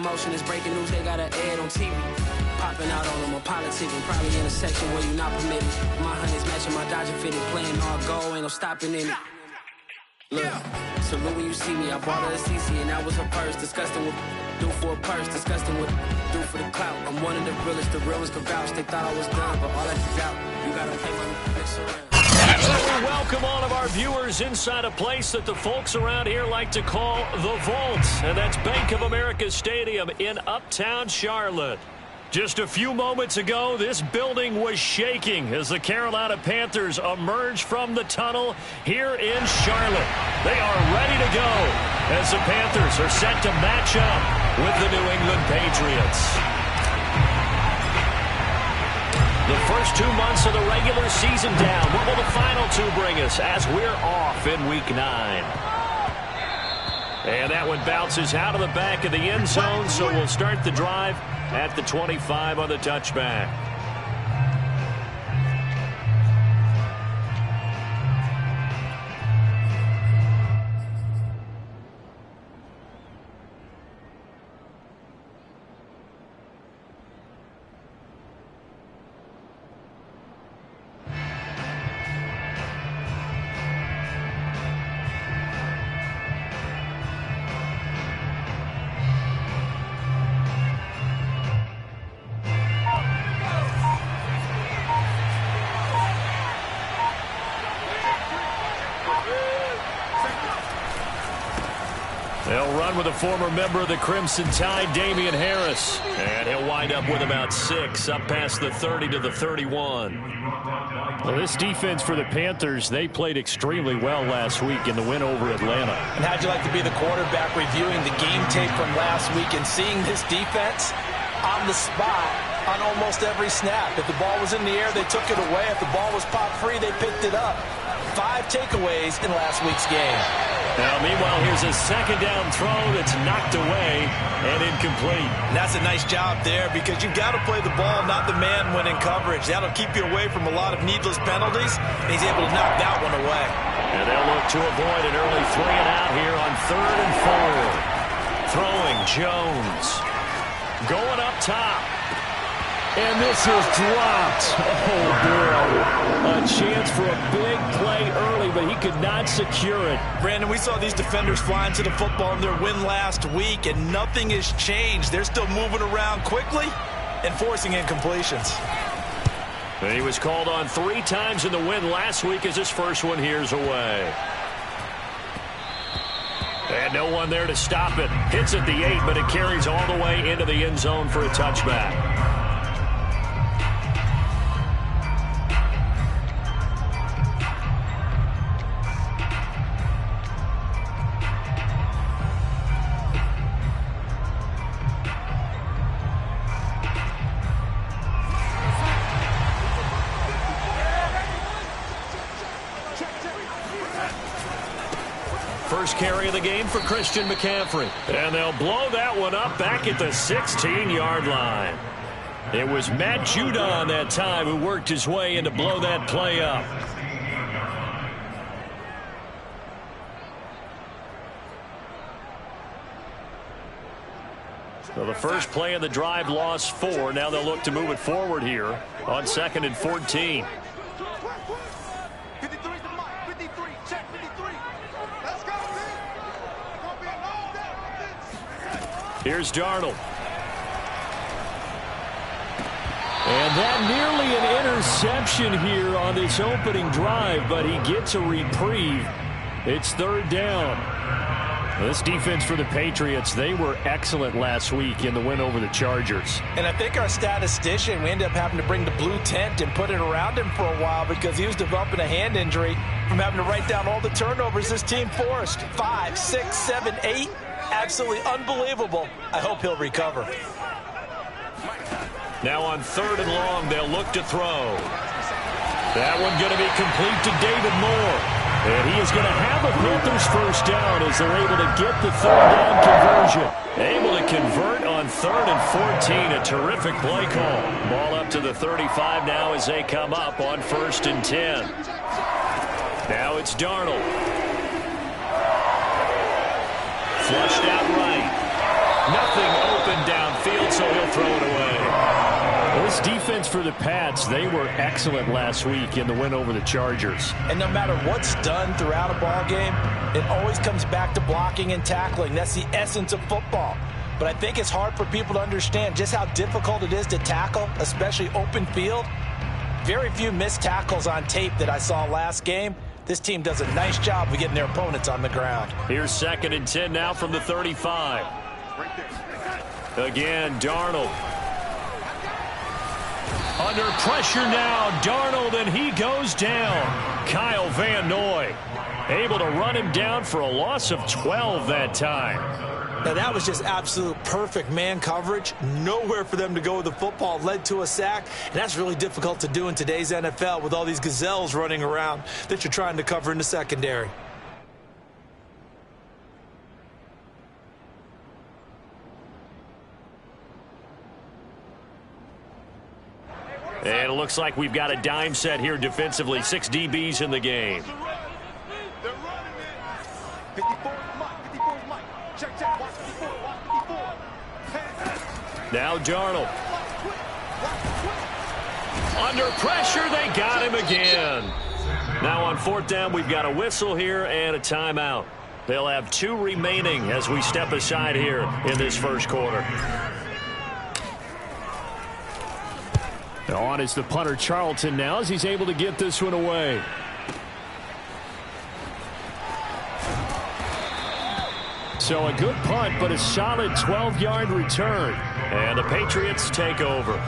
commotion. It's breaking news, they got an ad on TV. Popping out on them, I'm politicking. Probably in a section where you not permitted. My honey's matching my Dodger fitted. Playing all goal, ain't no stopping in it. Look, salute when you see me. I bought her a CC and that was her purse. Disgusting with do for a purse. Disgusting with do for the clout. I'm one of the realest. The real ones could vouch. They thought I was done, but all I forgot, you gotta pay my next around. We welcome all of our viewers inside a place that the folks around here like to call the Vault, and that's Bank of America Stadium in Uptown Charlotte. Just a few moments ago, this building was shaking as the Carolina Panthers emerged from the tunnel here in Charlotte. They are ready to go as the Panthers are set to match up with the New England Patriots. The first 2 months of the regular season down. What will the final two bring us as we're off in Week 9? And that one bounces out of the back of the end zone, so we'll start the drive at the 25 on the touchback. They'll run with a former member of the Crimson Tide, Damian Harris. And he'll wind up with about 6, up past the 30 to the 31. Well, this defense for the Panthers, they played extremely well last week in the win over Atlanta. And how'd you like to be the quarterback reviewing the game tape from last week and seeing this defense on the spot on almost every snap? If the ball was in the air, they took it away. If the ball was pop free, they picked it up. 5 takeaways in last week's game. Now, meanwhile, here's a second down throw that's knocked away and incomplete. And that's a nice job there because you've got to play the ball, not the man when in coverage. That'll keep you away from a lot of needless penalties, and he's able to knock that one away. And they'll look to avoid an early 3 and out here on 3rd and 4. Throwing Jones. Going up top. And this is dropped. Oh, boy. A chance for a big play early, but he could not secure it. Brandon, we saw these defenders flying to the football in their win last week, and nothing has changed. They're still moving around quickly and forcing incompletions. And he was called on 3 times in the win last week as his first one here's away. And no one there to stop it. Hits at the 8, but it carries all the way into the end zone for a touchback. First carry of the game for Christian McCaffrey. And they'll blow that one up back at the 16-yard line. It was Matt Judon that time who worked his way in to blow that play up. So the first play of the drive lost 4. Now they'll look to move it forward here on 2nd and 14. Here's Darnold. And that nearly an interception here on this opening drive, but he gets a reprieve. It's 3rd down. This defense for the Patriots, they were excellent last week in the win over the Chargers. And I think our statistician, we ended up having to bring the blue tent and put it around him for a while because he was developing a hand injury from having to write down all the turnovers this team forced. 5, 6, 7, 8. Absolutely unbelievable. I hope he'll recover. Now on 3rd and long, they'll look to throw. That one going to be complete to David Moore. And he is going to have a Panthers first down as they're able to get the 3rd down conversion. Able to convert on 3rd and 14. A terrific play call. Ball up to the 35 now as they come up on 1st and 10. Now it's Darnold. Flushed out right. Nothing open defense for the Pats, they were excellent last week in the win over the Chargers. And no matter what's done throughout a ball game, it always comes back to blocking and tackling. That's the essence of football. But I think it's hard for people to understand just how difficult it is to tackle, especially open field. Very few missed tackles on tape that I saw last game. This team does a nice job of getting their opponents on the ground. Here's 2nd and 10 now from the 35. Again, Darnold. Under pressure now, Darnold, and he goes down. Kyle Van Noy able to run him down for a loss of 12 that time. Now, that was just absolute perfect man coverage. Nowhere for them to go with the football. Led to a sack, and that's really difficult to do in today's NFL with all these gazelles running around that you're trying to cover in the secondary. And it looks like we've got a dime set here defensively. 6 DBs in the game. Now Darnold. Under pressure, they got him again. Now on 4th down, we've got a whistle here and a timeout. They'll have 2 remaining as we step aside here in this first quarter. On is the punter Charlton now as he's able to get this one away. So a good punt, but a solid 12-yard return. And the Patriots take over.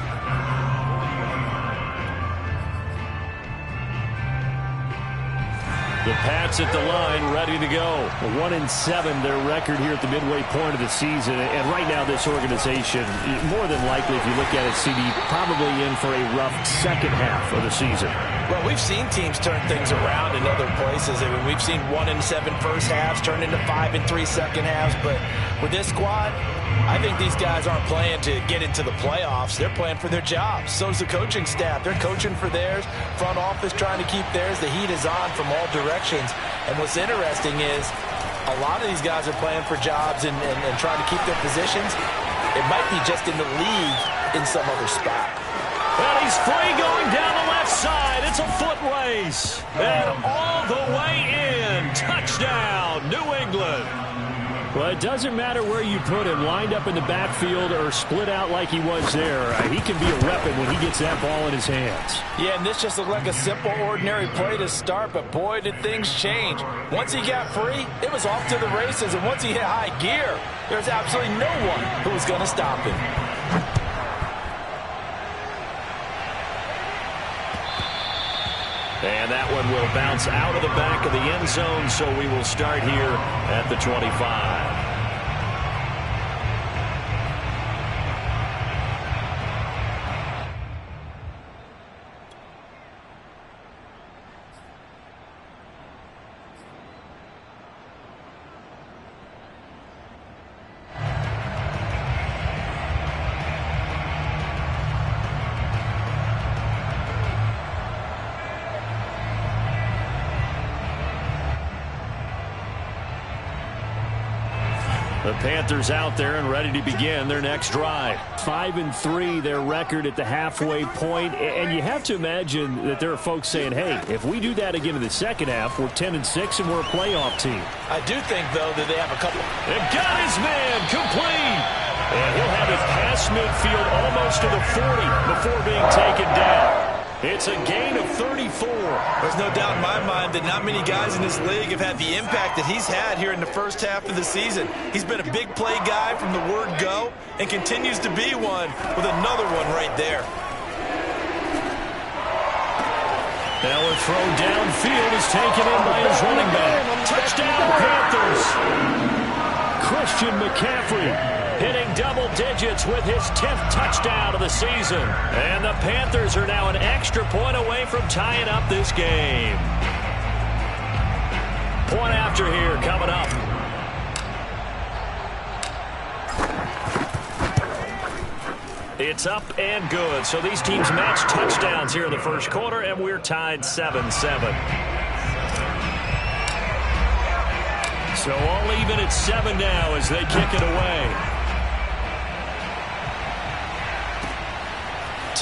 The Pats at the line, ready to go. 1-7, their record here at the midway point of the season. And right now, this organization, more than likely, if you look at it, CD, probably in for a rough second half of the season. Well, we've seen teams turn things around in other places. I mean, we've seen 1-7 first halves turn into 5-3 second halves. But with this squad, I think these guys aren't playing to get into the playoffs. They're playing for their jobs. So's the coaching staff. They're coaching for theirs. Front office trying to keep theirs. The heat is on from all directions. And what's interesting is a lot of these guys are playing for jobs and trying to keep their positions. It might be just in the league in some other spot. And he's free going down the left side. It's a foot race. And all the way in. Touchdown, New England. Well, it doesn't matter where you put him, lined up in the backfield or split out like he was there. He can be a weapon when he gets that ball in his hands. Yeah, and this just looked like a simple, ordinary play to start, but boy, did things change. Once he got free, it was off to the races, and once he hit high gear, there's absolutely no one who was going to stop him. And that one will bounce out of the back of the end zone, so we will start here at the 25. The Panthers out there and ready to begin their next drive. 5-3, their record at the halfway point. And you have to imagine that there are folks saying, hey, if we do that again in the second half, we're 10-6 and we're a playoff team. I do think, though, that they have a couple. They got his man complete. And he'll have it past midfield almost to the 40 before being taken down. It's a gain of 34. There's no doubt in my mind that not many guys in this league have had the impact that he's had here in the first half of the season. He's been a big play guy from the word go and continues to be one with another one right there. Now a throw downfield is taken in by his running back. Touchdown, Panthers. Christian McCaffrey hitting double digits with his 10th touchdown of the season. And the Panthers are now an extra point away from tying up this game. Point after here coming up. It's up and good. So these teams match touchdowns here in the first quarter, and we're tied 7-7. So all even at 7 now as they kick it away.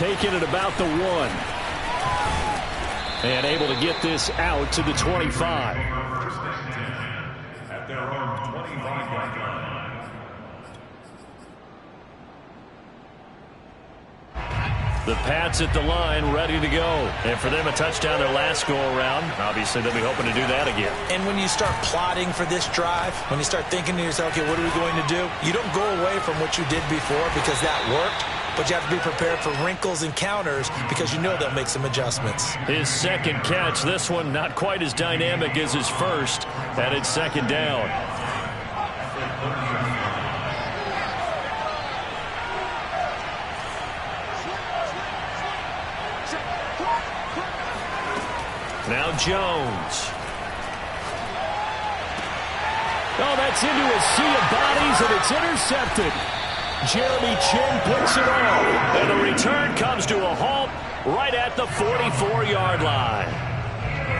taken at about the 1. And able to get this out to the 25. At their own 25-yard line. The Pats at the line, ready to go. And for them, a touchdown their last go-around. Obviously, they'll be hoping to do that again. And when you start plotting for this drive, when you start thinking to yourself, okay, what are we going to do? You don't go away from what you did before because that worked. But you have to be prepared for wrinkles and counters because you know they'll make some adjustments. His second catch, this one not quite as dynamic as his first, and it's second down. Now Jones. Oh, that's into a sea of bodies, and it's intercepted. Jeremy Chin picks it off. And the return comes to a halt right at the 44-yard line.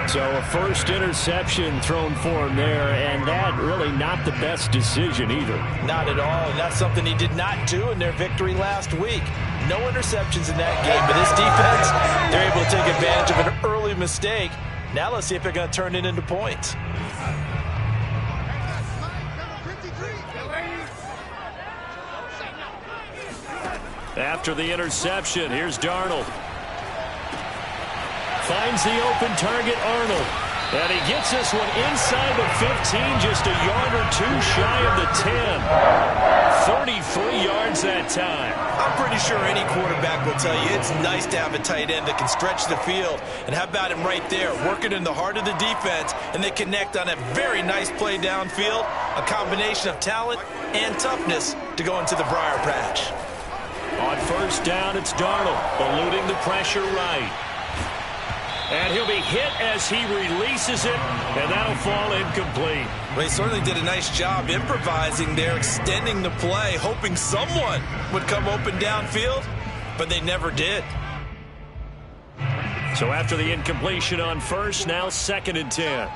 So a first interception thrown for him there, and that really not the best decision either. Not at all, and that's something he did not do in their victory last week. No interceptions in that game, but this defense, they're able to take advantage of an early mistake. Now let's see if they're going to turn it into points. After the interception, here's Darnold. Finds the open target, Arnold. And he gets this one inside the 15, just a yard or two shy of the 10. 33 yards that time. I'm pretty sure any quarterback will tell you it's nice to have a tight end that can stretch the field. And how about him right there, working in the heart of the defense, and they connect on a very nice play downfield, a combination of talent and toughness to go into the briar patch. On first down, it's Darnold, eluding the pressure right. And he'll be hit as he releases it, and that'll fall incomplete. Well, he certainly did a nice job improvising there, extending the play, hoping someone would come open downfield, but they never did. So after the incompletion on first, now 2nd and 10.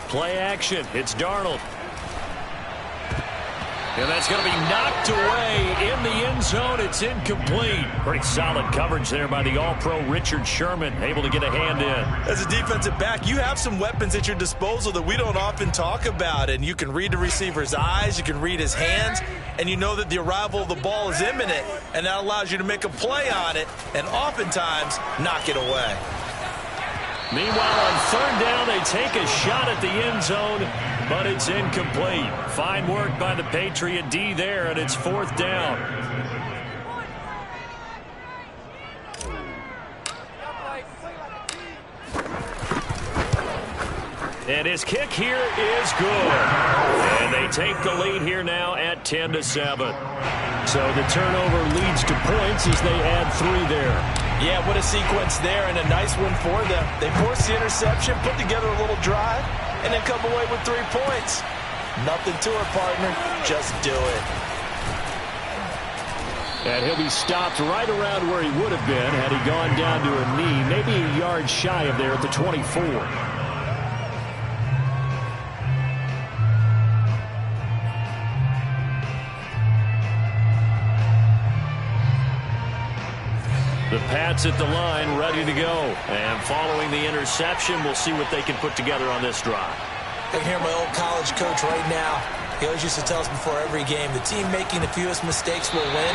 Play action, it's Darnold. And that's going to be knocked away in the end zone. It's incomplete. Pretty solid coverage there by the All-Pro Richard Sherman, able to get a hand in. As a defensive back, you have some weapons at your disposal that we don't often talk about. And you can read the receiver's eyes, you can read his hands, and you know that the arrival of the ball is imminent. And that allows you to make a play on it and oftentimes knock it away. Meanwhile, on third down, they take a shot at the end zone, but it's incomplete. Fine work by the Patriot D there, and it's 4th down. And his kick here is good. And they take the lead here now at 10-7. So the turnover leads to points as they add 3 there. Yeah, what a sequence there, and a nice one for them. They force the interception, put together a little drive, and then come away with 3 points. Nothing to it, partner. Just do it. And he'll be stopped right around where he would have been had he gone down to a knee, maybe a yard shy of there at the 24. The Pats at the line, ready to go. And following the interception, we'll see what they can put together on this drive. I can hear my old college coach right now. He always used to tell us before every game, the team making the fewest mistakes will win.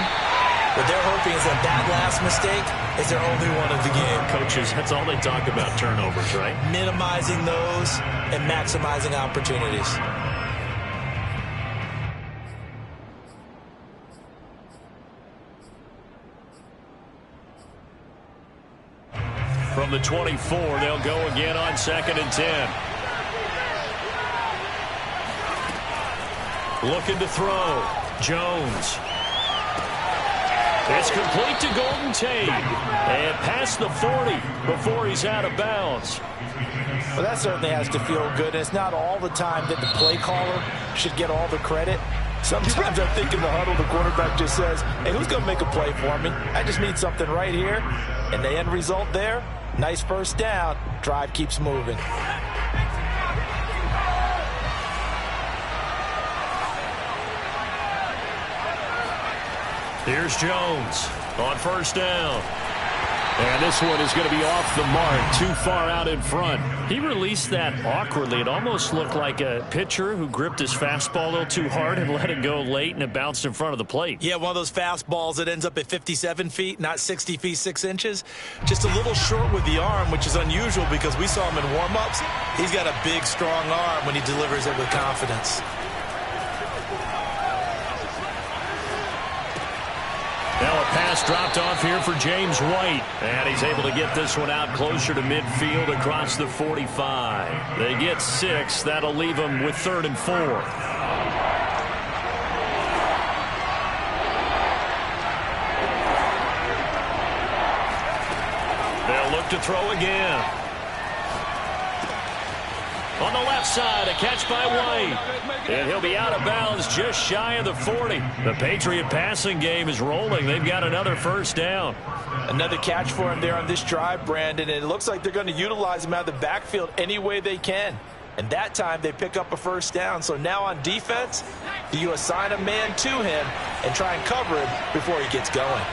What they're hoping is that that last mistake is their only one of the game. Coaches, that's all they talk about, turnovers, right? Minimizing those and maximizing opportunities. From the 24, they'll go again on 2nd and 10. Looking to throw. Jones. It's complete to Golden Tate. And past the 40 before he's out of bounds. Well, that certainly has to feel good. And it's not all the time that the play caller should get all the credit. Sometimes I think in the huddle, the quarterback just says, hey, who's going to make a play for me? I just need something right here. And the end result there, nice first down. Drive keeps moving. Here's Jones on first down. And this one is going to be off the mark, too far out in front. He released that awkwardly. It almost looked like a pitcher who gripped his fastball a little too hard and let it go late, and it bounced in front of the plate. Yeah, one of those fastballs that ends up at 57 feet, not 60 feet, 6 inches. Just a little short with the arm, which is unusual because we saw him in warm-ups. He's got a big, strong arm when he delivers it with confidence. Now a pass dropped off here for James White. And he's able to get this one out closer to midfield across the 45. They get 6. That'll leave them with 3rd and 4. They'll look to throw again. On the left side, a catch by White. And he'll be out of bounds just shy of the 40. The Patriot passing game is rolling. They've got another first down. Another catch for him there on this drive, Brandon. And it looks like they're going to utilize him out of the backfield any way they can. And that time they pick up a first down. So now on defense, do you assign a man to him and try and cover him before he gets going?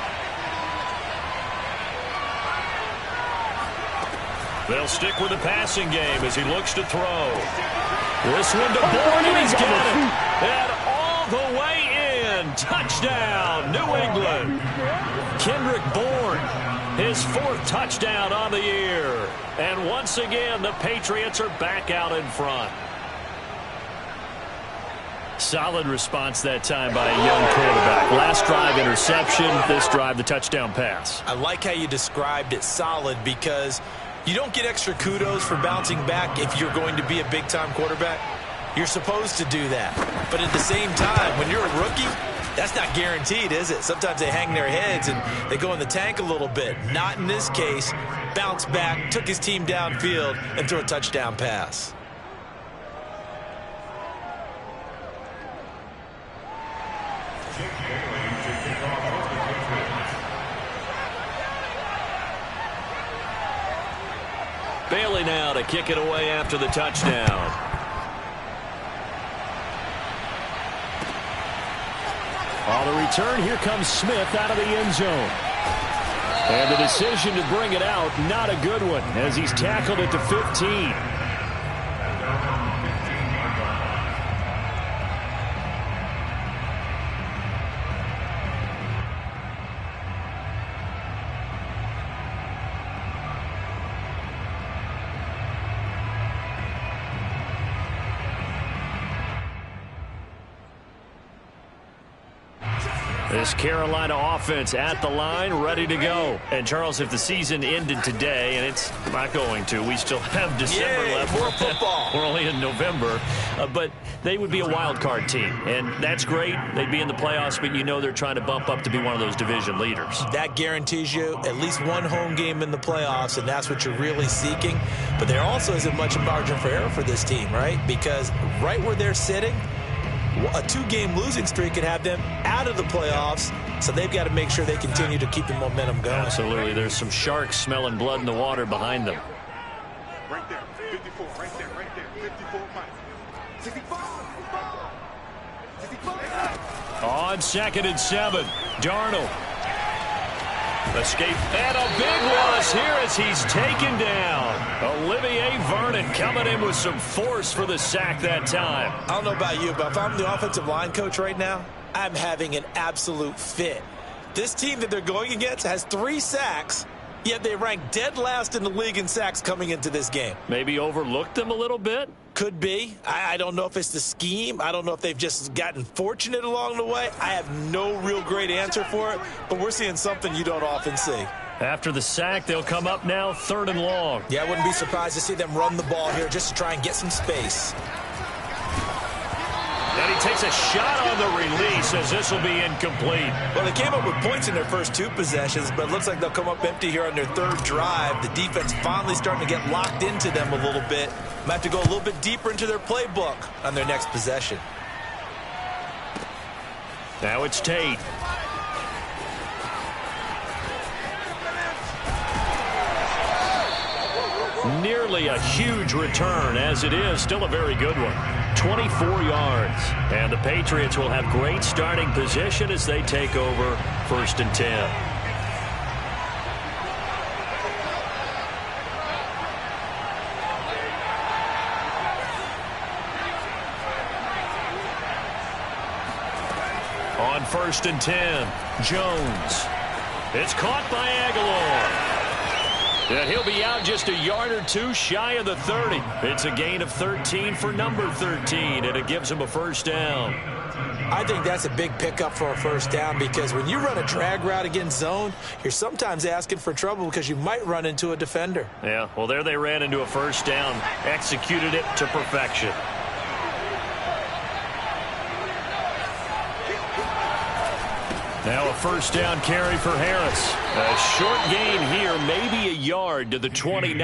They'll stick with the passing game as he looks to throw. This one to Bourne, and he's got it. And all the way in. Touchdown, New England. Kendrick Bourne, his 4th touchdown on the year. And once again, the Patriots are back out in front. Solid response that time by a young quarterback. Last drive, interception. This drive, the touchdown pass. I like how you described it, solid, because you don't get extra kudos for bouncing back if you're going to be a big-time quarterback. You're supposed to do that. But at the same time, when you're a rookie, that's not guaranteed, is it? Sometimes they hang their heads and they go in the tank a little bit. Not in this case. Bounce back, took his team downfield, and threw a touchdown pass. Bailey now to kick it away after the touchdown. On the return, here comes Smith out of the end zone. And the decision to bring it out, not a good one, as he's tackled at the 15. This Carolina offense at the line, ready to go. And, Charles, if the season ended today, and it's not going to, we still have December left. More football. We're only in November. But they would be a wild card team, and that's great. They'd be in the playoffs, but you know they're trying to bump up to be one of those division leaders. That guarantees you at least one home game in the playoffs, and that's what you're really seeking. But there also isn't much margin for error for this team, right? Because right where they're sitting, a 2-game losing streak could have them out of the playoffs, so they've got to make sure they continue to keep the momentum going. Absolutely. There's some sharks smelling blood in the water behind them. Right there, 54, right there, 54, Mike. 65. On 2nd and 7, Darnold. Escape, and a big loss here as he's taken down. Olivier Vernon coming in with some force for the sack that time. I don't know about you, but if I'm the offensive line coach right now, I'm having an absolute fit. This team that they're going against has 3 sacks, yet they rank dead last in the league in sacks coming into this game. Maybe overlooked them a little bit? Could be. I don't know if it's the scheme. I don't know if they've just gotten fortunate along the way. I have no real great answer for it, but we're seeing something you don't often see. After the sack, they'll come up now 3rd and long. Yeah, I wouldn't be surprised to see them run the ball here just to try and get some space. And he takes a shot on the release as this will be incomplete. Well, they came up with points in their first 2 possessions, but it looks like they'll come up empty here on their 3rd drive. The defense finally starting to get locked into them a little bit. Might have to go a little bit deeper into their playbook on their next possession. Now it's Tate. Nearly a huge return, as it is still a very good one. 24 yards. And the Patriots will have great starting position as they take over 1st and 10. On 1st and 10, Jones. It's caught by Aguilar. And he'll be out just a yard or two shy of the 30. It's a gain of 13 for number 13, and it gives him a 1st down. I think that's a big pickup for a 1st down, because when you run a drag route against zone, you're sometimes asking for trouble because you might run into a defender. Yeah, well, there they ran into a 1st down, executed it to perfection. Now a 1st down carry for Harris. A short gain here, maybe a yard to the 29.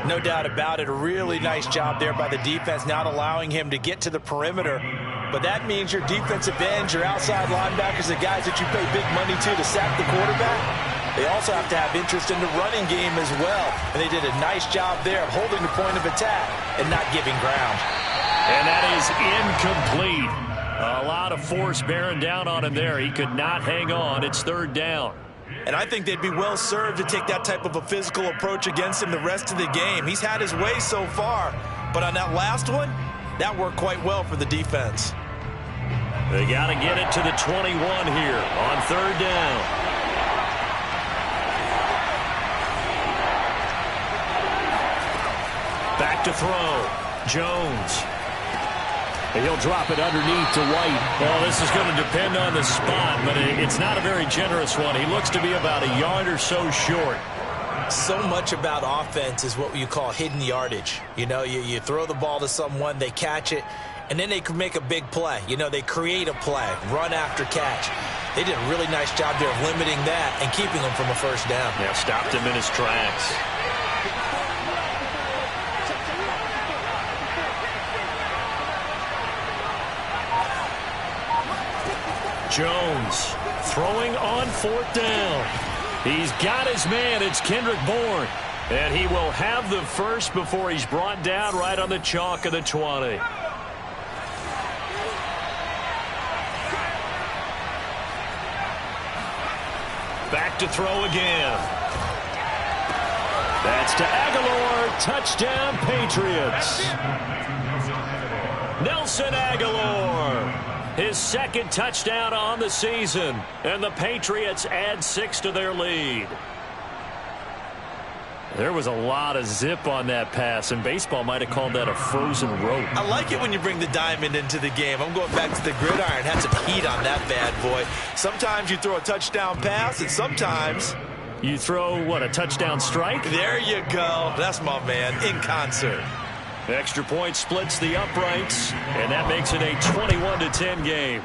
No doubt about it. A really nice job there by the defense, not allowing him to get to the perimeter. But that means your defensive ends, your outside linebackers, the guys that you pay big money to sack the quarterback, they also have to have interest in the running game as well. And they did a nice job there of holding the point of attack and not giving ground. And that is incomplete. A lot of force bearing down on him there. He could not hang on. It's 3rd down. And I think they'd be well served to take that type of a physical approach against him the rest of the game. He's had his way so far, but on that last one, that worked quite well for the defense. They got to get it to the 21 here on 3rd down. Back to throw. Jones. He'll drop it underneath to White. Well, this is going to depend on the spot, but it's not a very generous one. He looks to be about a yard or so short. So much about offense is what you call hidden yardage. You know, you throw the ball to someone, they catch it, and then they can make a big play. You know, they create a play, run after catch. They did a really nice job there of limiting that and keeping him from a 1st down. Yeah, stopped him in his tracks. Jones throwing on 4th down. He's got his man. It's Kendrick Bourne. And he will have the 1st before he's brought down right on the chalk of the 20. Back to throw again. That's to Aguilar. Touchdown, Patriots. Nelson Aguilar. His 2nd touchdown on the season. And the Patriots add 6 to their lead. There was a lot of zip on that pass, and baseball might have called that a frozen rope. I like it when you bring the diamond into the game. I'm going back to the gridiron. Had some heat on that bad boy. Sometimes you throw a touchdown pass, and sometimes you throw, what, a touchdown strike? There you go. That's my man, in concert. Extra point splits the uprights, and that makes it a 21-10 game.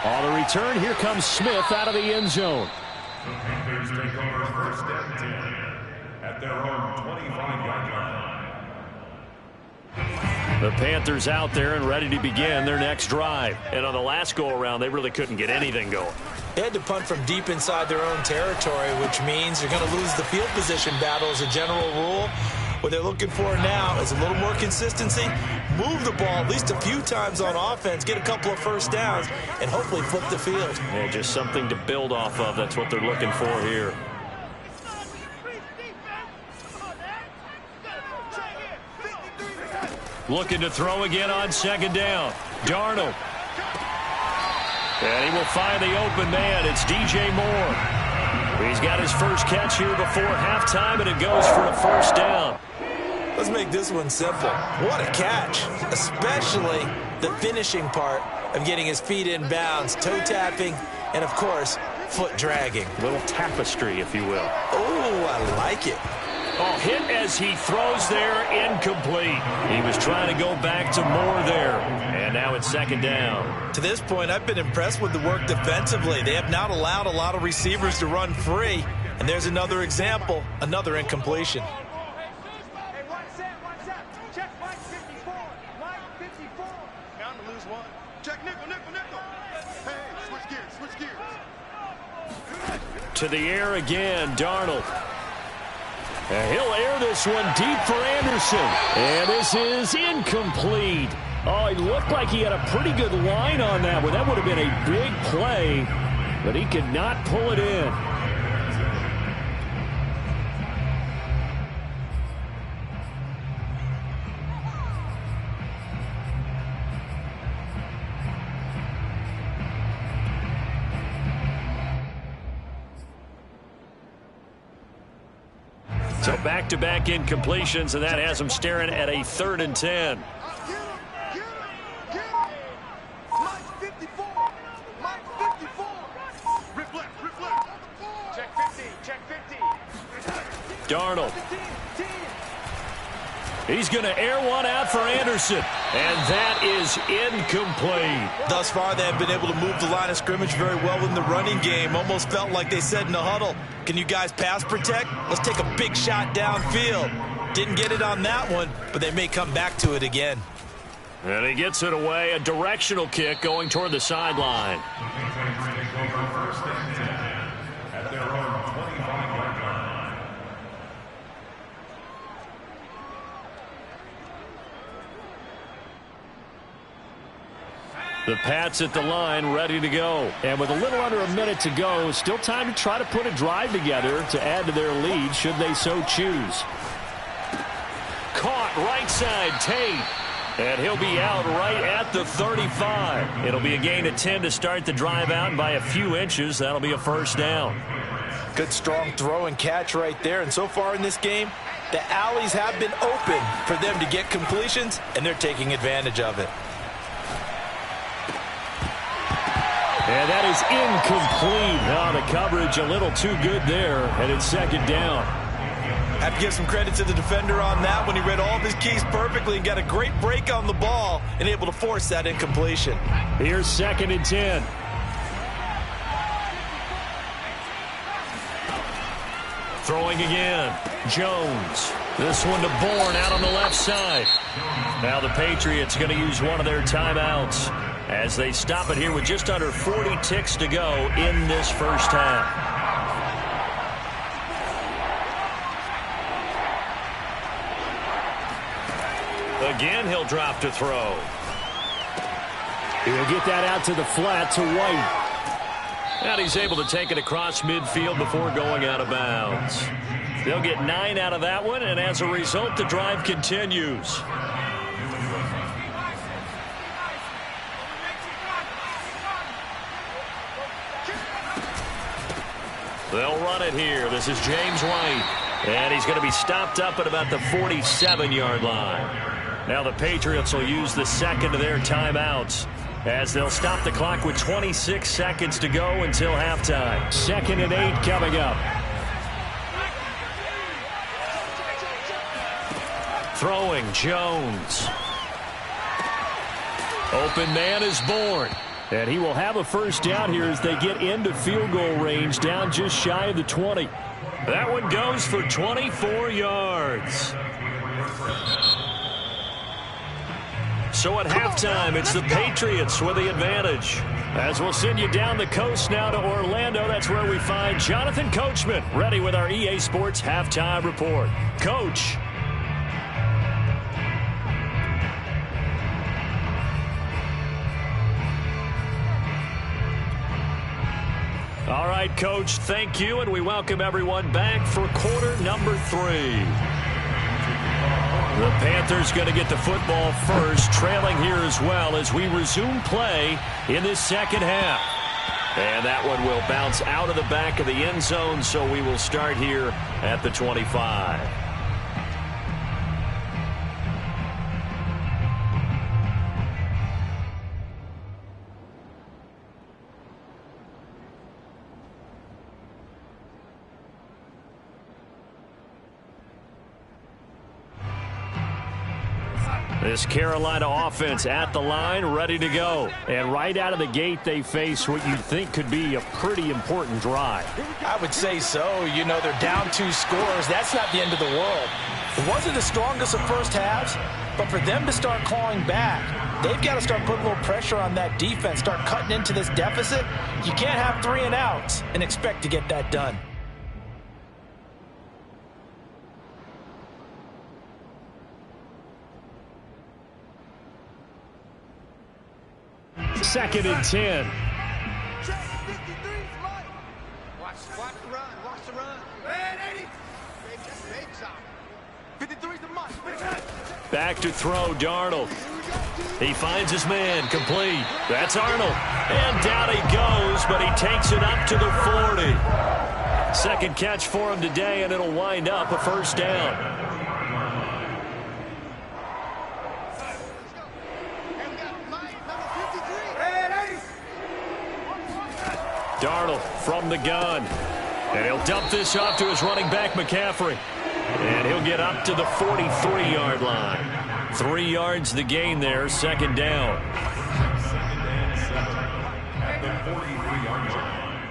On the return, here comes Smith out of the end zone. The Panthers take over 1st and 10 at their own 25-yard line. The Panthers out there and ready to begin their next drive. And on the last go-around, they really couldn't get anything going. They had to punt from deep inside their own territory, which means they're going to lose the field position battle as a general rule. What they're looking for now is a little more consistency, move the ball at least a few times on offense, get a couple of 1st downs, and hopefully flip the field. Yeah, just something to build off of. That's what they're looking for here. Looking to throw again on 2nd down. Darnold. And he will find the open man. It's DJ Moore. He's got his 1st catch here before halftime, and it goes for a 1st down. Let's make this one simple. What a catch, especially the finishing part of getting his feet in bounds, toe tapping, and, of course, foot dragging. A little tapestry, if you will. Oh, I like it. Oh, hit as he throws there, incomplete. He was trying to go back to Moore there, and now it's 2nd down. To this point, I've been impressed with the work defensively. They have not allowed a lot of receivers to run free, and there's another example, another incompletion. To the air again, Darnold. And he'll air this one deep for Anderson. And this is incomplete. Oh, it looked like he had a pretty good line on that one. That would have been a big play, but he could not pull it in. So back-to-back incompletions, and that has him staring at a 3rd and 10. Darnold. He's going to air one out for Anderson. And that is incomplete. Thus far, they have been able to move the line of scrimmage very well in the running game. Almost felt like they said in the huddle, can you guys pass protect? Let's take a big shot downfield. Didn't get it on that one, but they may come back to it again. And he gets it away. A directional kick going toward the sideline. At their own 25-yard line. The Pats at the line, ready to go. And with a little under a minute to go, still time to try to put a drive together to add to their lead, should they so choose. Caught right side, Tate. And he'll be out right at the 35. It'll be a gain of 10 to start the drive out, and by a few inches, that'll be a 1st down. Good strong throw and catch right there. And so far in this game, the alleys have been open for them to get completions, and they're taking advantage of it. And that is incomplete. Oh, the coverage a little too good there, and it's 2nd down. Have to give some credit to the defender on that when he read all of his keys perfectly and got a great break on the ball and able to force that incompletion. Here's 2nd and 10. Throwing again. Jones. This one to Bourne out on the left side. Now the Patriots going to use one of their timeouts as they stop it here with just under 40 ticks to go in this 1st half. Again, he'll drop to throw. He'll get that out to the flat to White. And he's able to take it across midfield before going out of bounds. They'll get 9 out of that one, and as a result, the drive continues. They'll run it here. This is James White. And he's going to be stopped up at about the 47-yard line. Now the Patriots will use the 2nd of their timeouts as they'll stop the clock with 26 seconds to go until halftime. 2nd and 8 coming up. Throwing, Jones. Open man is Bourne. And he will have a 1st down here as they get into field goal range, down just shy of the 20. That one goes for 24 yards. So at halftime, it's the Patriots with the advantage. As we'll send you down the coast now to Orlando, that's where we find Jonathan Coachman, ready with our EA Sports Halftime Report. Coach. All right, Coach, thank you, and we welcome everyone back for quarter number 3. The Panthers going to get the football first, trailing here as well as we resume play in this 2nd half. And that one will bounce out of the back of the end zone, so we will start here at the 25. This Carolina offense at the line, ready to go. And right out of the gate, they face what you'd think could be a pretty important drive. I would say so. You know, they're down 2 scores. That's not the end of the world. It wasn't the strongest of first halves, but for them to start clawing back, they've got to start putting a little pressure on that defense, start cutting into this deficit. You can't have 3 and outs and expect to get that done. 2nd and 10. Watch the run. Watch the run. 53's the mark. Back to throw, Darnold. He finds his man, complete. That's Arnold. And down he goes, but he takes it up to the 40. Second catch for him today, and it'll wind up a first down. Darnold from the gun. And he'll dump this off to his running back, McCaffrey. And he'll get up to the 43-yard line. 3 yards the gain there, second down. At the 43-yard line.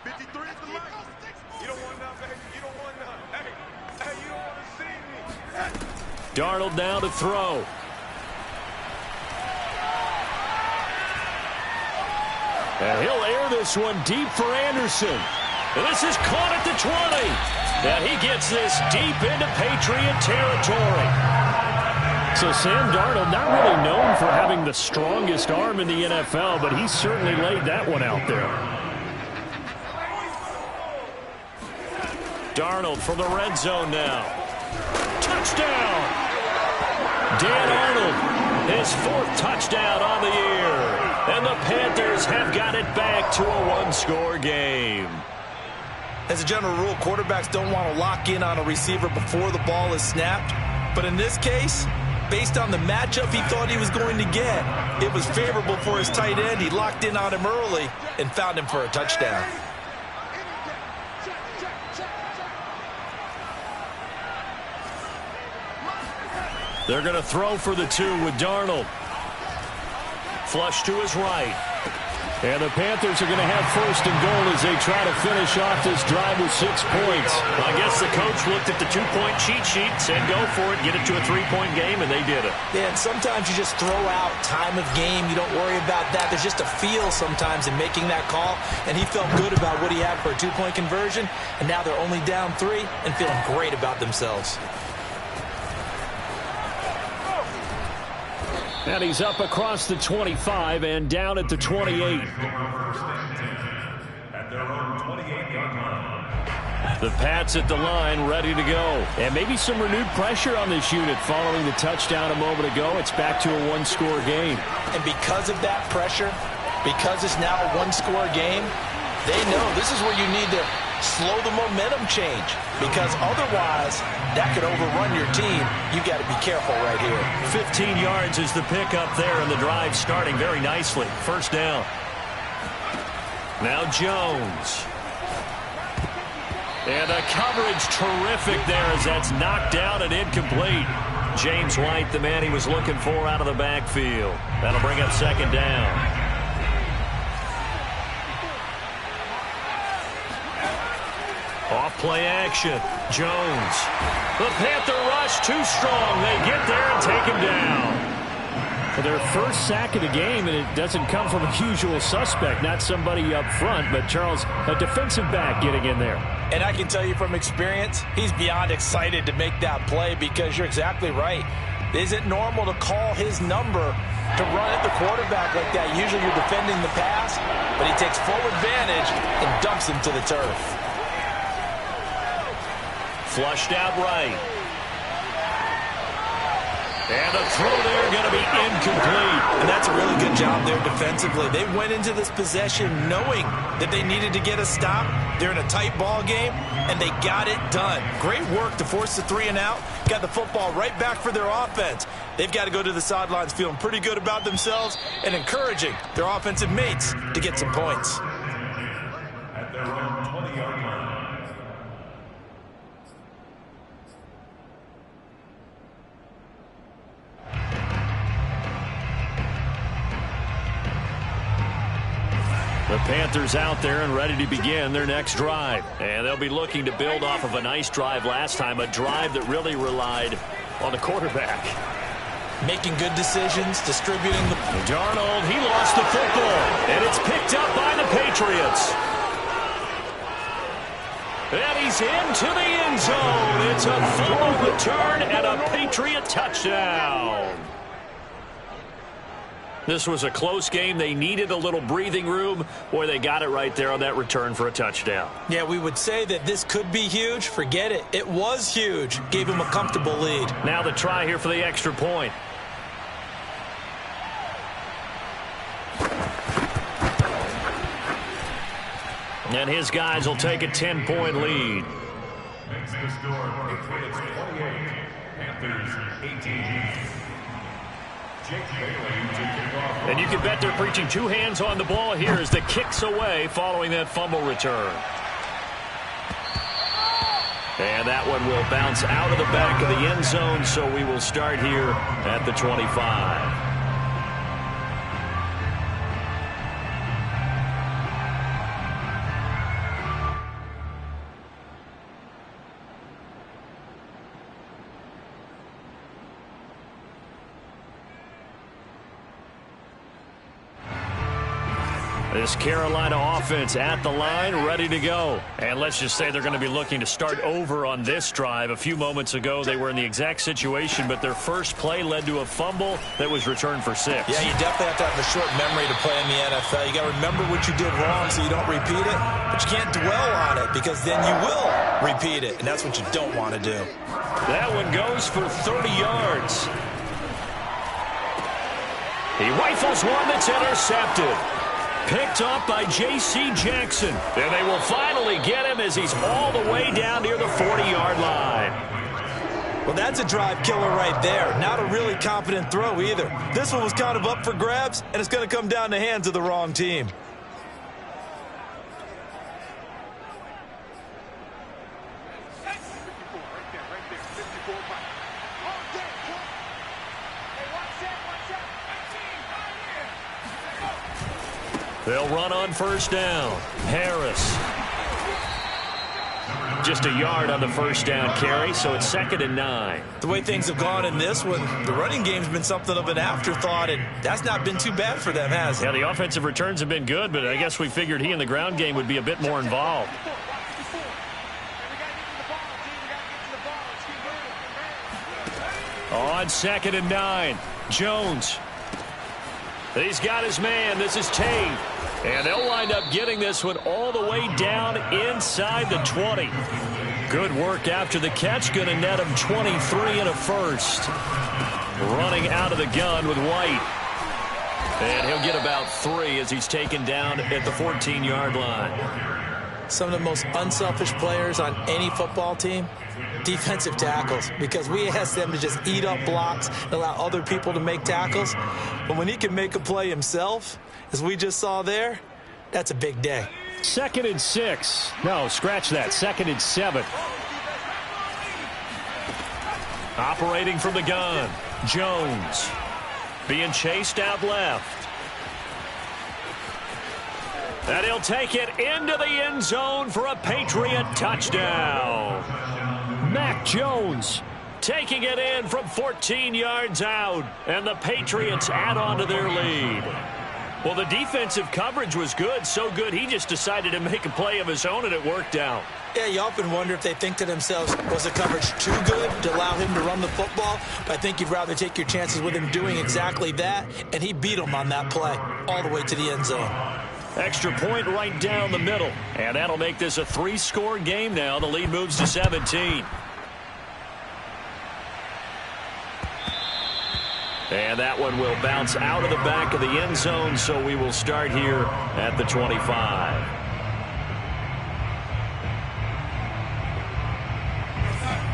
53 is the mark. You don't want none, baby. You don't want none. Hey, you don't want to see me. Darnold now to throw. And he'll air this one deep for Anderson. And this is caught at the 20. And he gets this deep into Patriot territory. So Sam Darnold, not really known for having the strongest arm in the NFL, but he certainly laid that one out there. Darnold from the red zone now. Touchdown! Dan Arnold, his 4th touchdown on the year. And the Panthers have got it back to a 1-score game. As a general rule, quarterbacks don't want to lock in on a receiver before the ball is snapped. But in this case, based on the matchup he thought he was going to get, it was favorable for his tight end. He locked in on him early and found him for a touchdown. They're going to throw for the 2 with Darnold. Flush to his right. And the Panthers are going to have 1st and goal as they try to finish off this drive with 6 points. I guess the coach looked at the 2-point cheat sheet, said go for it, get it to a 3-point game, and they did it. Yeah, and sometimes you just throw out time of game. You don't worry about that. There's just a feel sometimes in making that call, and he felt good about what he had for a 2-point conversion, and now they're only down 3 and feeling great about themselves. And he's up across the 25 and down at the 28. At their own 28-yard line. The Pats at the line, ready to go. And maybe some renewed pressure on this unit following the touchdown a moment ago. It's back to a 1-score game. And because of that pressure, because it's now a 1-score game, they know this is where you need to slow the momentum change, because otherwise that could overrun your team. You've got to be careful right here. 15 yards is the pickup there, and the drive starting very nicely. First down. Now Jones. And the coverage terrific there as that's knocked down and incomplete. James White, the man he was looking for out of the backfield. That'll bring up second down. Off play action. Jones. The Panther rush too strong. They get there and take him down. For their first sack of the game, and it doesn't come from a usual suspect, not somebody up front, but Charles, a defensive back getting in there. And I can tell you from experience, he's beyond excited to make that play, because you're exactly right. It isn't normal to call his number to run at the quarterback like that. Usually you're defending the pass, but he takes full advantage and dumps him to the turf. Flushed out right. And a throw there going to be incomplete. And that's a really good job there defensively. They went into this possession knowing that they needed to get a stop. They're in a tight ball game, and they got it done. Great work to force the 3 and out. Got the football right back for their offense. They've got to go to the sidelines feeling pretty good about themselves and encouraging their offensive mates to get some points. At their own 20-yard line. The Panthers out there and ready to begin their next drive. And they'll be looking to build off of a nice drive last time, a drive that really relied on the quarterback. Making good decisions, distributing the... Darnold, he lost the football, and it's picked up by the Patriots. And he's into the end zone. It's a fumble return and a Patriot touchdown. This was a close game. They needed a little breathing room. Boy, they got it right there on that return for a touchdown. Yeah, we would say that this could be huge. Forget it. It was huge. Gave him a comfortable lead. Now the try here for the extra point. And his guys will take a 10-point lead. Makes the score Patriots 28, Panthers 18. Jake Bailey to kick off. And you can bet they're preaching two hands on the ball here as the kick's away following that fumble return. And that one will bounce out of the back of the end zone, so we will start here at the 25. This Carolina offense at the line, ready to go. And let's just say they're going to be looking to start over on this drive. A few moments ago, they were in the exact situation, but their first play led to a fumble that was returned for 6. Yeah, you definitely have to have a short memory to play in the NFL. You got to remember what you did wrong so you don't repeat it, but you can't dwell on it because then you will repeat it, and that's what you don't want to do. That one goes for 30 yards. He rifles one that's intercepted. Picked up by J.C. Jackson. And they will finally get him as he's all the way down near the 40-yard line. Well, that's a drive killer right there. Not a really confident throw either. This one was kind of up for grabs, and it's going to come down the hands of the wrong team. They'll run on first down. Harris. Just a yard on the first down carry, so it's 2nd and 9. The way things have gone in this one, the running game's been something of an afterthought, and that's not been too bad for them, has it? Yeah, the offensive returns have been good, but I guess we figured he in the ground game would be a bit more involved. On 2nd and 9, Jones. He's got his man. This is Tate. And they'll wind up getting this one all the way down inside the 20. Good work after the catch. Going to net him 23 and a first. Running out of the gun with White. And he'll get about 3 as he's taken down at the 14-yard line. Some of the most unselfish players on any football team, defensive tackles, because we ask them to just eat up blocks and allow other people to make tackles. But when he can make a play himself, as we just saw there, that's a big day. 2nd and 6. No, scratch that. 2nd and 7. Operating from the gun, Jones. Being chased out left. And he'll take it into the end zone for a Patriot touchdown. Mac Jones taking it in from 14 yards out. And the Patriots add on to their lead. Well, the defensive coverage was good, so good he just decided to make a play of his own, and it worked out. Yeah, you often wonder if they think to themselves, was the coverage too good to allow him to run the football? But I think you'd rather take your chances with him doing exactly that, and he beat him on that play all the way to the end zone. Extra point right down the middle, and that'll make this a 3-score game now. The lead moves to 17. And that one will bounce out of the back of the end zone, so we will start here at the 25.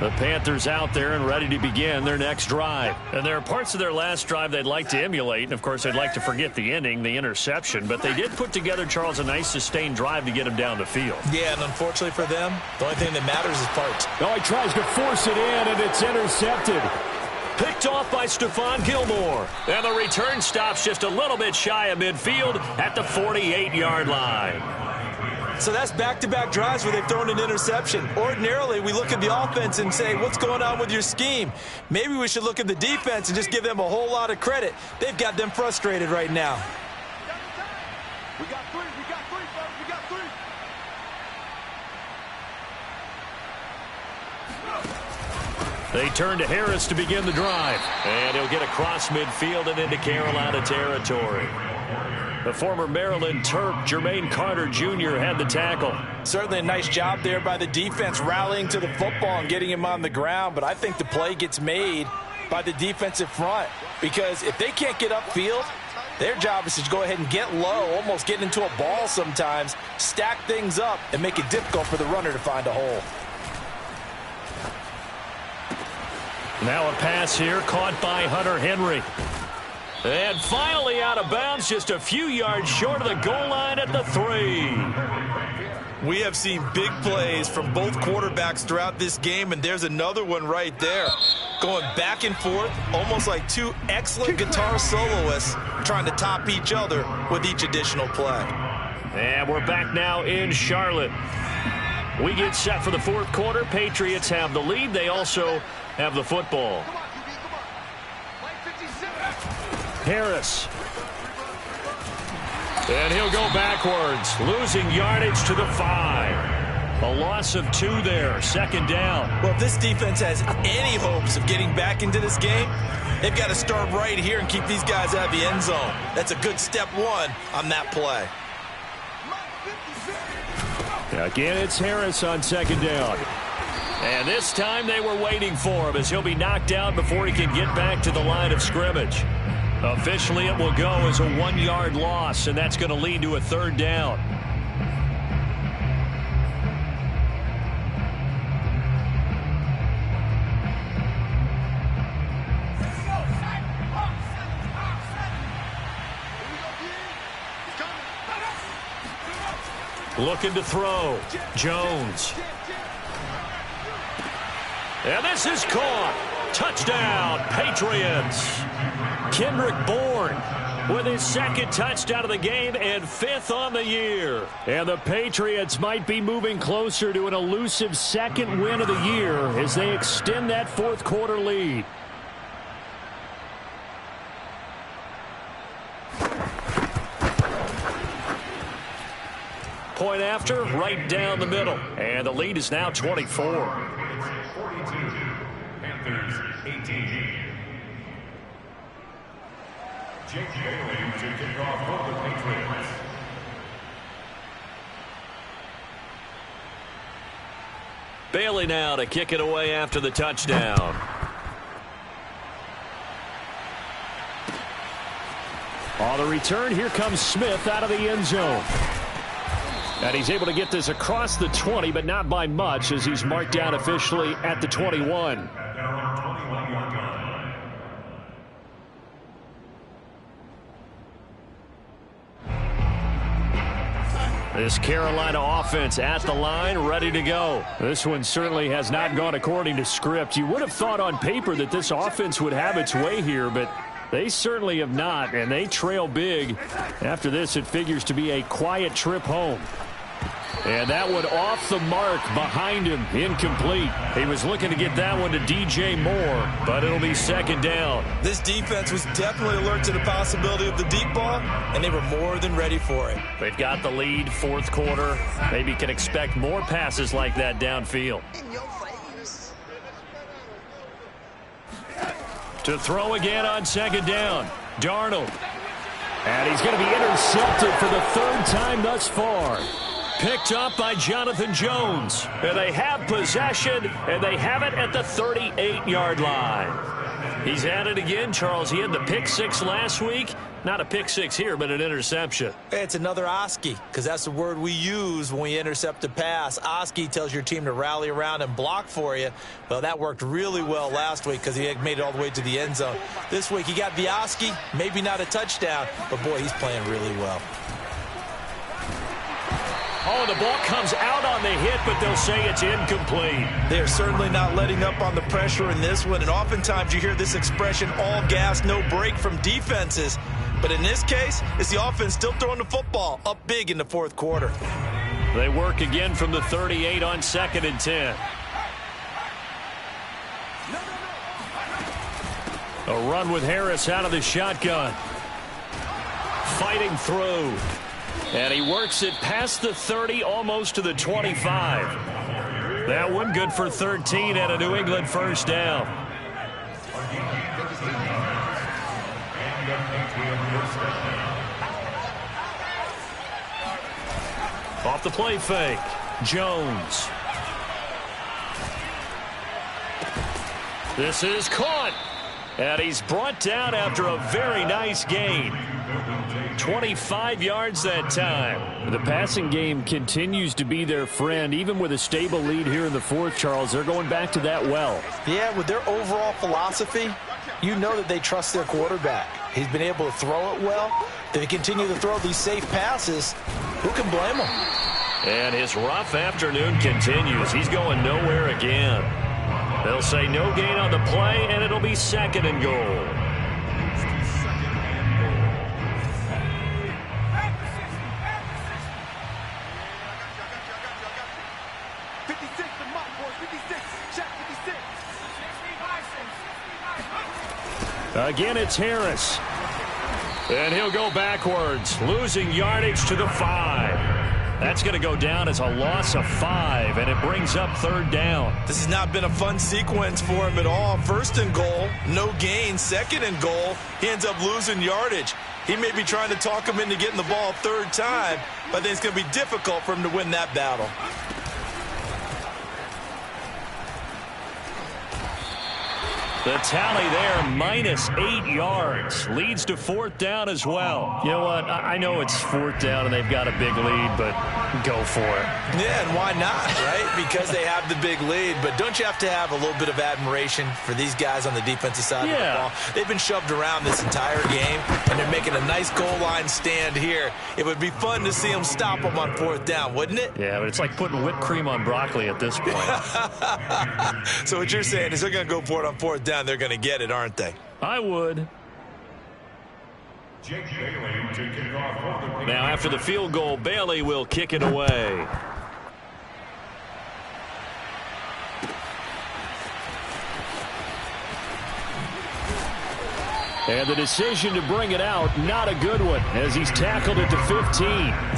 The Panthers out there and ready to begin their next drive. And there are parts of their last drive they'd like to emulate. And, of course, they'd like to forget the ending, the interception. But they did put together, Charles, a nice sustained drive to get him down the field. Yeah, and unfortunately for them, the only thing that matters is parts. Oh, he tries to force it in, and it's intercepted. Picked off by Stephon Gilmore. And the return stops just a little bit shy of midfield at the 48-yard line. So that's back-to-back drives where they've thrown an interception. Ordinarily, we look at the offense and say, what's going on with your scheme? Maybe we should look at the defense and just give them a whole lot of credit. They've got them frustrated right now. We got three, folks. We got 3. They turn to Harris to begin the drive. And he'll get across midfield and into Carolina territory. The former Maryland Terp, Jermaine Carter Jr. had the tackle. Certainly a nice job there by the defense, rallying to the football and getting him on the ground. But I think the play gets made by the defensive front, because if they can't get upfield, their job is to go ahead and get low, almost get into a ball sometimes, stack things up, and make it difficult for the runner to find a hole. Now a pass here, caught by Hunter Henry. And finally out of bounds, just a few yards short of the goal line at the 3. We have seen big plays from both quarterbacks throughout this game, and there's another one right there. Going back and forth, almost like two excellent guitar soloists trying to top each other with each additional play. And we're back now in Charlotte. We get set for the fourth quarter. Patriots have the lead. They also have the football. Harris. And he'll go backwards, losing yardage to the 5. A loss of 2 there, second down. Well, if this defense has any hopes of getting back into this game, they've got to start right here and keep these guys out of the end zone. That's a good step 1 on that play. Again, it's Harris on second down. And this time they were waiting for him, as he'll be knocked down before he can get back to the line of scrimmage. Officially, it will go as a 1-yard loss, and that's going to lead to a third down. Looking to throw. Jones. And this is caught. Touchdown, Patriots. Kendrick Bourne with his second touchdown of the game and 5th on the year. And the Patriots might be moving closer to an elusive second win of the year as they extend that fourth quarter lead. Point after, right down the middle. And the lead is now 24. 42, Panthers 18. Jake Bailey to kick off for the Patriots. Bailey now to kick it away after the touchdown. On the return, here comes Smith out of the end zone. And he's able to get this across the 20, but not by much, as he's marked down officially at the 21. This Carolina offense at the line, ready to go. This one certainly has not gone according to script. You would have thought on paper that this offense would have its way here, but they certainly have not, and they trail big. After this, it figures to be a quiet trip home. And that one off the mark behind him, incomplete. He was looking to get that one to DJ Moore, but it'll be second down. This defense was definitely alert to the possibility of the deep ball, and they were more than ready for it. They've got the lead, fourth quarter. Maybe can expect more passes like that downfield. To throw again on second down, Darnold. And he's going to be intercepted for the third time thus far. Picked up by Jonathan Jones. And they have possession, and they have it at the 38-yard line. He's at it again, Charles. He had the pick 6 last week. Not a pick 6 here, but an interception. It's another Oski, because that's the word we use when we intercept a pass. Oski tells your team to rally around and block for you. Well, that worked really well last week because he had made it all the way to the end zone. This week he got the Oski, maybe not a touchdown, but boy, he's playing really well. Oh, the ball comes out on the hit, but they'll say it's incomplete. They're certainly not letting up on the pressure in this one, and oftentimes you hear this expression, all gas, no break from defenses. But in this case, it's the offense still throwing the football up big in the fourth quarter. They work again from the 38 on 2nd and 10. A run with Harris out of the shotgun. Fighting through. And he works it past the 30, almost to the 25. That one good for 13 and a New England first down. Off the play fake, Jones. This is caught. And he's brought down after a very nice gain. 25 yards that time. The passing game continues to be their friend. Even with a stable lead here in the fourth, Charles, they're going back to that well. Yeah, with their overall philosophy, you know that they trust their quarterback. He's been able to throw it well. They continue to throw these safe passes. Who can blame them? And his rough afternoon continues. He's going nowhere again. They'll say no gain on the play, and it'll be 2nd and goal. Again, it's Harris. And he'll go backwards, losing yardage to the 5. That's going to go down as a loss of 5, and it brings up 3rd down. This has not been a fun sequence for him at all. 1st and goal, no gain. 2nd and goal, he ends up losing yardage. He may be trying to talk him into getting the ball 3rd time, but I think it's going to be difficult for him to win that battle. The tally there, minus 8 yards. Leads to 4th down as well. You know what? I know it's 4th down and they've got a big lead, but go for it. Yeah, and why not, right? Because they have the big lead. But don't you have to have a little bit of admiration for these guys on the defensive side of the ball? They've been shoved around this entire game, and they're making a nice goal line stand here. It would be fun to see them stop them on 4th down, wouldn't it? Yeah, but it's like putting whipped cream on broccoli at this point. So what you're saying is they're going to go for it on 4th down. They're going to get it, aren't they? I would. Now after the field goal, Bailey will kick it away. And the decision to bring it out, not a good one, as he's tackled it to 15.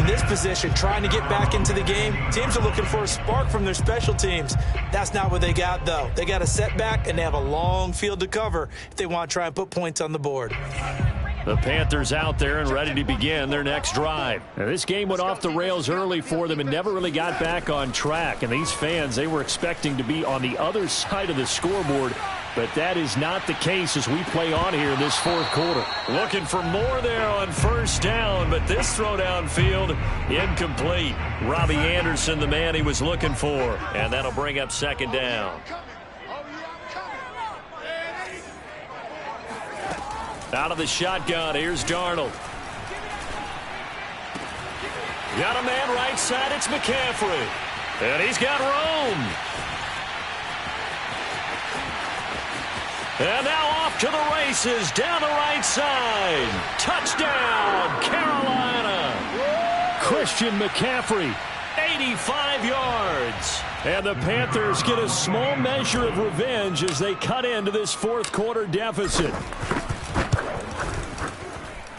In this position, trying to get back into the game, teams are looking for a spark from their special teams. That's not what they got, though. They got a setback, and they have a long field to cover if they want to try and put points on the board. The Panthers out there and ready to begin their next drive. Now, this game went off the rails early for them and never really got back on track. And these fans, they were expecting to be on the other side of the scoreboard. But that is not the case as we play on here in this 4th quarter. Looking for more there on 1st down, but this throw downfield incomplete. Robbie Anderson, the man he was looking for. And that'll bring up 2nd down. Out of the shotgun, here's Darnold. Got a man right side, it's McCaffrey. And he's got Rome. And now off to the races, down the right side. Touchdown, Carolina. Christian McCaffrey, 85 yards. And the Panthers get a small measure of revenge as they cut into this 4th quarter deficit.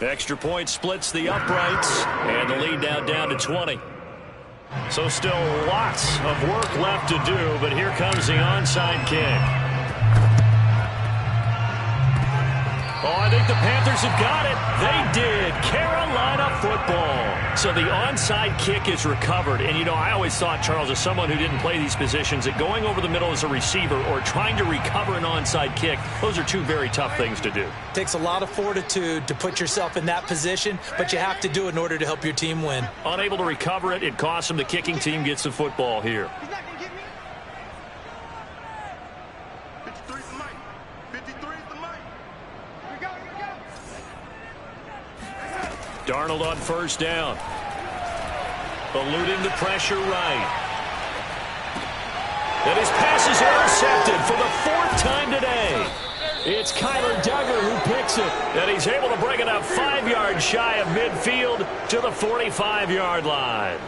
Extra point splits the uprights, and the lead now down to 20. So still lots of work left to do, but here comes the onside kick. Oh, I think the Panthers have got it. They did. Carolina football. So the onside kick is recovered. And, you know, I always thought, Charles, as someone who didn't play these positions, that going over the middle as a receiver or trying to recover an onside kick, those are two very tough things to do. It takes a lot of fortitude to put yourself in that position, but you have to do it in order to help your team win. Unable to recover it, it costs them. The kicking team gets the football here. Darnold on 1st down. Eluding the pressure right. And his pass is intercepted for the 4th time today. It's Kyler Duggar who picks it. And he's able to bring it up 5 yards shy of midfield to the 45-yard line.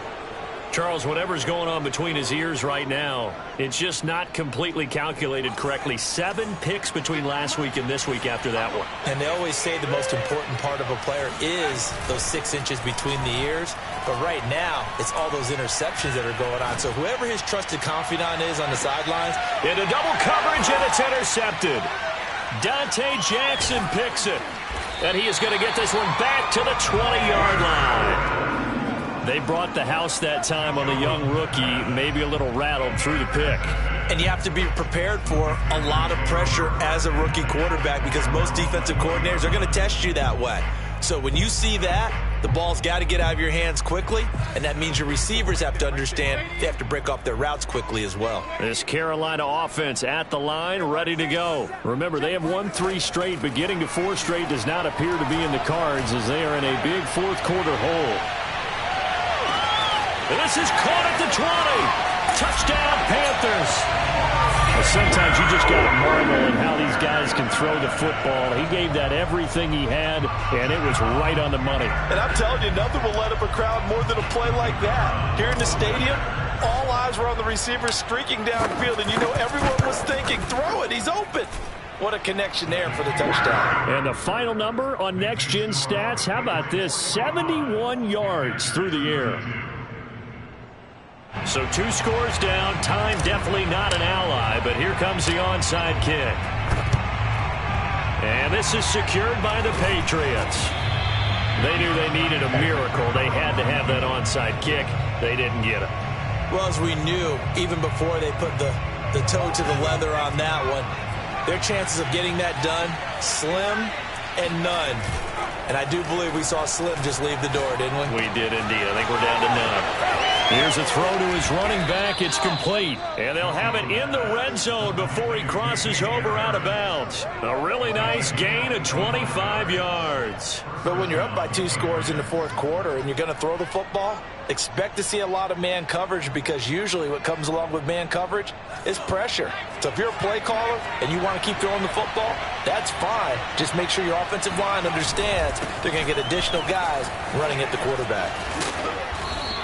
Charles, whatever's going on between his ears right now, it's just not completely calculated correctly. 7 picks between last week and this week after that one. And they always say the most important part of a player is those 6 inches between the ears. But right now, it's all those interceptions that are going on. So whoever his trusted confidant is on the sidelines. Into double coverage, and it's intercepted. Dante Jackson picks it. And he is going to get this one back to the 20-yard line. They brought the house that time on the young rookie, maybe a little rattled through the pick. And you have to be prepared for a lot of pressure as a rookie quarterback because most defensive coordinators are going to test you that way. So when you see that, the ball's got to get out of your hands quickly, and that means your receivers have to understand they have to break off their routes quickly as well. This Carolina offense at the line, ready to go. Remember, they have won 3 straight, but getting to 4 straight does not appear to be in the cards as they are in a big fourth-quarter hole. And this is caught at the 20. Touchdown, Panthers. Well, sometimes you just got to marvel at how these guys can throw the football. He gave that everything he had, and it was right on the money. And I'm telling you, nothing will let up a crowd more than a play like that. Here in the stadium, all eyes were on the receiver streaking downfield, and you know everyone was thinking, throw it, he's open. What a connection there for the touchdown. And the final number on Next Gen Stats, how about this? 71 yards through the air. So 2 scores down. Time definitely not an ally, but here comes the onside kick. And this is secured by the Patriots. They knew they needed a miracle. They had to have that onside kick. They didn't get it. Well, as we knew, even before they put the toe to the leather on that one, their chances of getting that done, slim and none. And I do believe we saw Slim just leave the door, didn't we? We did indeed. I think we're down to none. Here's a throw to his running back. It's complete. And they'll have it in the red zone before he crosses over out of bounds. A really nice gain of 25 yards. But when you're up by 2 scores in the fourth quarter and you're going to throw the football, expect to see a lot of man coverage because usually what comes along with man coverage is pressure. So if you're a play caller and you want to keep throwing the football, that's fine. Just make sure your offensive line understands they're going to get additional guys running at the quarterback.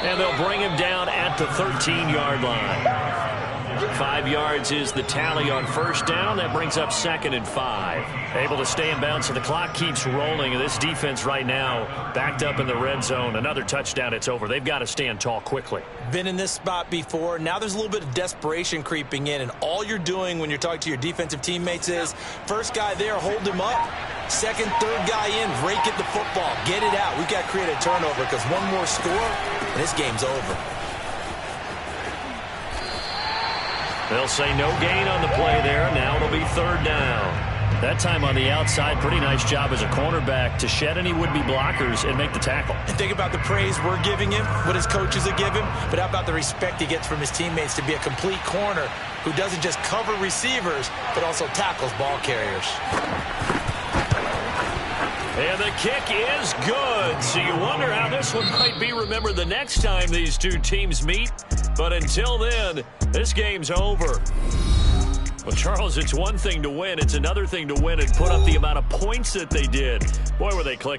And they'll bring him down at the 13-yard line. 5 yards is the tally on first down. That brings up 2nd and 5. Able to stay in bounds, so the clock keeps rolling. And this defense right now backed up in the red zone. Another touchdown, it's over. They've got to stand tall quickly. Been in this spot before. Now there's a little bit of desperation creeping in. And all you're doing when you're talking to your defensive teammates is, first guy there, hold him up. Second, third guy in, rake at the football. Get it out. We've got to create a turnover because one more score, and this game's over. They'll say no gain on the play there. Now it'll be 3rd down. That time on the outside, pretty nice job as a cornerback to shed any would-be blockers and make the tackle. And think about the praise we're giving him, what his coaches are giving, but how about the respect he gets from his teammates to be a complete corner who doesn't just cover receivers, but also tackles ball carriers. And the kick is good. So you wonder how this one might be remembered the next time these two teams meet. But until then, this game's over. Well, Charles, it's one thing to win. It's another thing to win and put up the amount of points that they did. Boy, were they clicking.